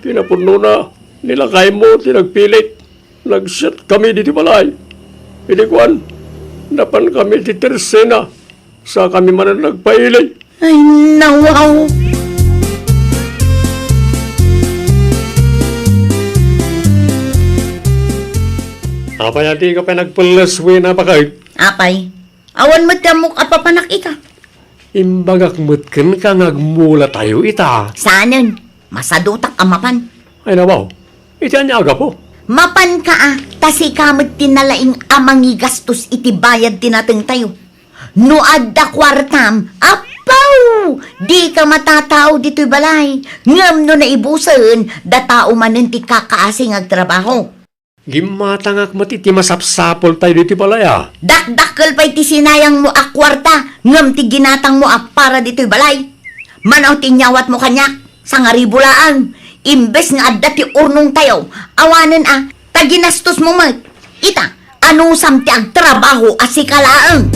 Pinapuno na. Nilakay mo, tinagpilit. Nag-shot kami dito balay. Pinikuan. Napan kami ti Tersena. Sa kami man ang nagpailay. Ay, nawaw. Apay ati ka pa nagpalaswi na pa kayo. Apay, awan mo tamok apapanak ika. Imbagak mutken ka ngagmula tayo ita. Sanan, masadutak amapan. Ay nabaw, iti anya aga po. Mapan ka tasi kamot tinalaing amangi gastos iti bayad tinateng tayo. No adda kwartam, apaw! Di ka matatao dito'y balay. Ngam no naibusan, da tao manin ti kakaasing agtrabaho. Gimatangak matiti masapsapol tayo dito palaya. Dakdakkel pa'y ti sinayang mo akwarta, ngam ti ginatang mo para dito'y balay. Manaw tinyawat mo kanyak, sa ngaribulaan. Imbes nga adda ti urnong tayo, awanen taginastos mo mat. Ita, anong samti agtrabaho asikalaang?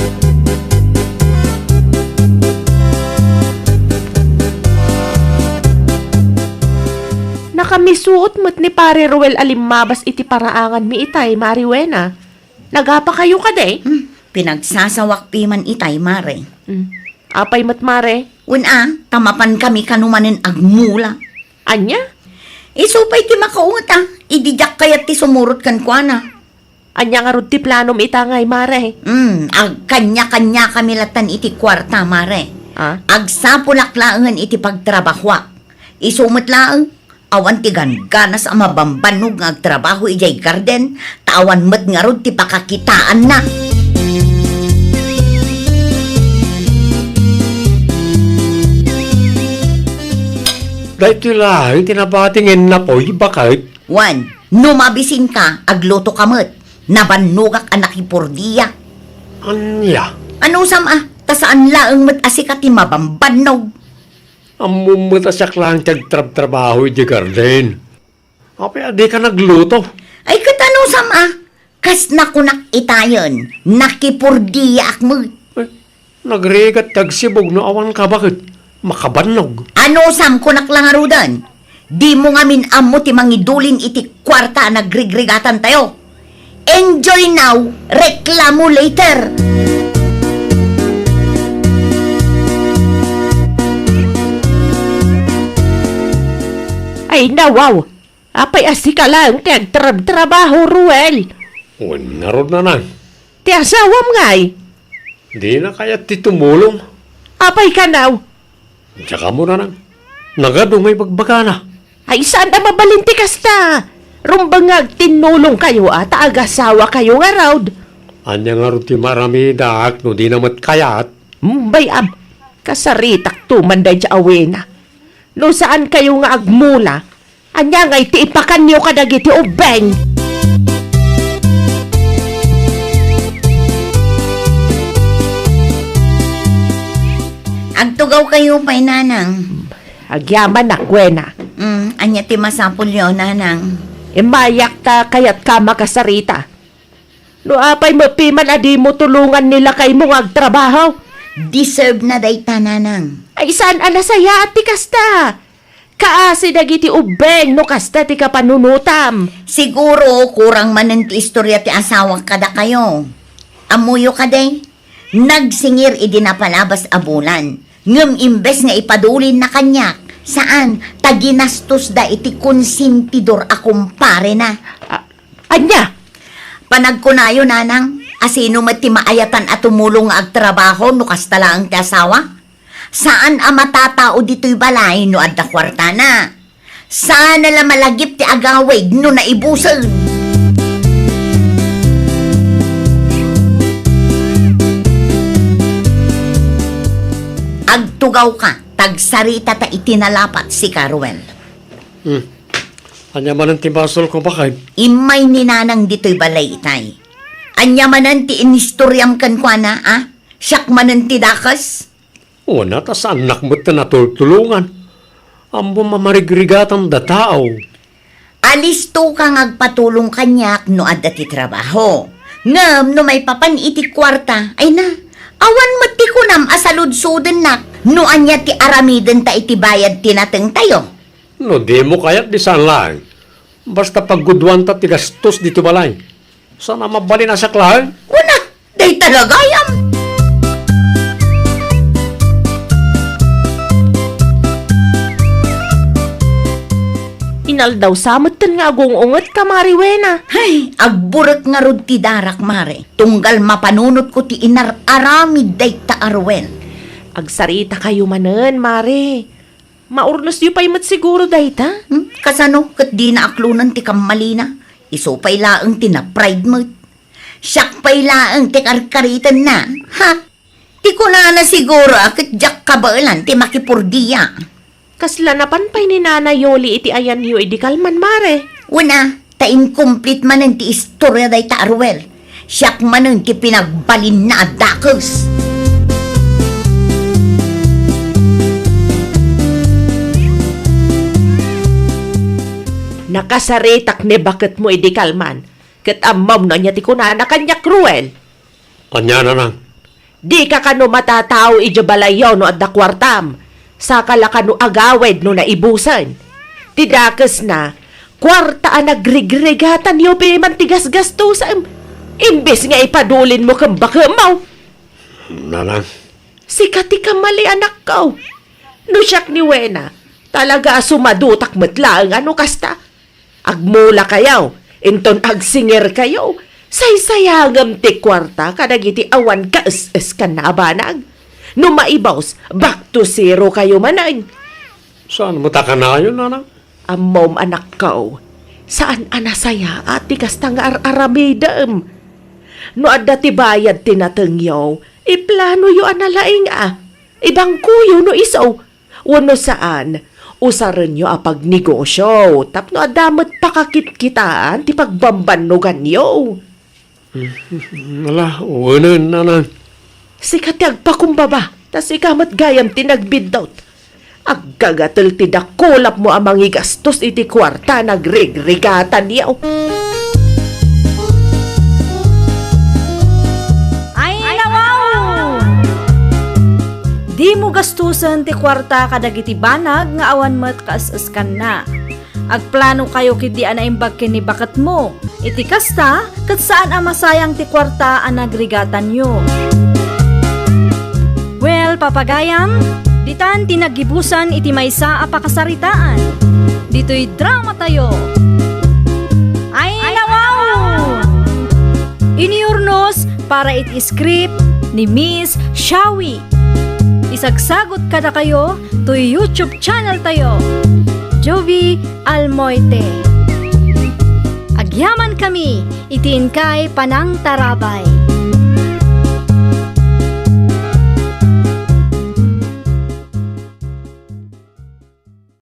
Nakamisuot mo't ni Pare Ruel alimabas iti paraangan mi itay, Mariwena. Nagapa kayo ka de? Pinagsasawak piman itay, mare. Apay mo't Mare? Tamapan kami kanumanin agmula. Anya? Isupay ti makaungat idijak kayat ti sumurot kan kuana. Anya nga rod ti plano mi itangay, Mare? Ag kanya-kanya kami latan iti kwarta, mare. Ag sapulak-laangan iti pagtrabahwa. Isumot laang, awan ti ganas ang mabambanog nga agtrabaho ijay garden, tawan met nga rod ti pakakitaan na. Dahil tila, tinabatingin na po, bakit? Wan, numabisin ka, agluto kamot. Nabanugak anak ipurdiya. Anya? Ano tasaan laang met asika ti mabambanog. Ang mumutasak lang tagtrabaho di garden. Apay, adi ka nagluto. Ay katano kas nakunak itayon, nakipurdiya akmo. Eh, nagregat tagsibog no awan ka bakit? Makabanog. Ano kunak lang arudan? Di mo ngamin amo ti mangidulin iti kwarta nagrigregatan tayo. Enjoy now, reklamo later. Ay nawaw! Apay asika lang ti agtrabaho, Ruel. Narod na na. Ti asawam ngay. Di na kaya ti tumulong. Apay ka naw. Tsaka mo na nang. Nagado may bagbaga na. Ay saan na mabalinti kasta? Rumbang tinulong kayo at agasawa kayo nga raud. Anya nga rin ti marami daak no di namat kayat. Bayam, kasaritak tumanday di awena. No saan kayo nga agmula, anya nga iti ipakan niyo kadagiti ubeng. Agtugaw kayo pa'y nanang. Agyaman na, kwena. Anya ti masapul yo, nanang. Imayak ta kayat ka makasarita. No apay mapiman adi mo tulungan nila kay mong agtrabaho. Deserve na dayta, nanang. Ay saan anasaya ati kasta? Kaasi dagiti ubeng no kasta ti kapanunutam. Siguro kurang manen ti istorya ti asawa kada kayo. Amuyo kaday. Nagsingir idinapalabas abulan. Ngem imbes nga ipadulin na kanyak. Saan? Taginastos da iti konsintidor akumpare na. Anya? Panagkunayo, nanang. Asino mati maayatan at tumulong nga agtrabaho no kastala ang ti asawa? Saan ang matatao dito'y balay no adda kwarta na? Saan nala malagip ti agawig no naibusan? Agtugaw ka, tagsarita ta itinalapat si Caruel. Anya man ang timbasol ko bakit? Imay ni nanang dito'y balay itay. Anya manan ti inistoryam kan kwa na, Siyak manan ti dakas? Una, tas anak mo't na natultulungan. Ang bumamarigrigatan da tao. Alisto kang agpatulong kanyak no adda ti trabaho. Ngam no may papan iti kwarta, ay na, awan mati ko nam asaludsuden nak, no anya ti aramiden ta iti bayad tinateng tayo. No, di mo kaya't di saan lang. Basta paggudwan ta ti gastos dito balay. Sana mabali na sa klahan? Una, day Talagayam! Inal daw samutan nga agungungot ka, Mariwena. Ay, agburat nga rod ti darak, mare. Tunggal mapanunot ko ti inararamid day ta arwen. Agsarita kayo manen, Mare. Maurnos yu pa'y mat siguro dayta. Kasano, kat di na aklunan ti kamalina. Iso pa'y laang ti na pride mo. Siyak pa'y laang ti karkaritan na. Ha? Ti ko na siguro, kat jak kabailan ti makipurdiya. Kasla napan pa'y ni Nana Yoli iti ayan yu idikalman, Mare. Una, ta incomplete manen ti istorya day ta arwel. Siyak manen ti pinagbalin na adakos. Nakasaritak ni bakit mo idikalman. Kat amam na niya ti kunana kanya cruel. Anya na lang. Di ka kano matatao ijabalayaw no adda kwartam. Saka la kano agawed no naibusan. Tidakas na, kwarta ang nagrigregatan yo pimantigas gastusan. Imbes nga ipadulin mo kang bakamaw. Na lang. Sikati ka mali anak ko. No siyak ni Wena, talaga sumadutak matlaang ano kasta. Agmula kayaw, inton agsinger kayo. Saysayagam ti kwarta kadagiti awan ka es ka nabanag. No maibaws, back to zero kayo manay. Saan mo taka na yun, nanang? Amom anak ko, saan anasaya at kasta nga aramidam. No adda ti bayad tinatengyaw, iplano yu analaing Ibang kuyo no iso, wano saan, usaran nyo apag negosyo, tapno adamot pakakit-kitaan ti pagbambanugan yo. Wala, uwanan, nanang. Sikat agpakumbaba, tas ikamat gayam tinagbidot. Agkagatal ti dakulap mo amang igastos iti kwarta nagrigregatan yaw. Ay, nawaw! Di mo gastusan ti kwarta kadagiti banag nga awan mat kaasaskan na. Agplano kayo kiti anaimbag kini bakat mo. Iti kasta, kat saan ang masayang ti kwarta ang nagrigatan nyo. Well, papagayam, ditan tinagibusan iti maysa a pakasaritaan. Dito'y drama tayo. Ay, nawaw! Iniurnos para iti script ni Miss Shawi. Isagsagot kada kayo to YouTube channel tayo. Jovi Almoite. Agyaman kami, itiin kay Panang Tarabay.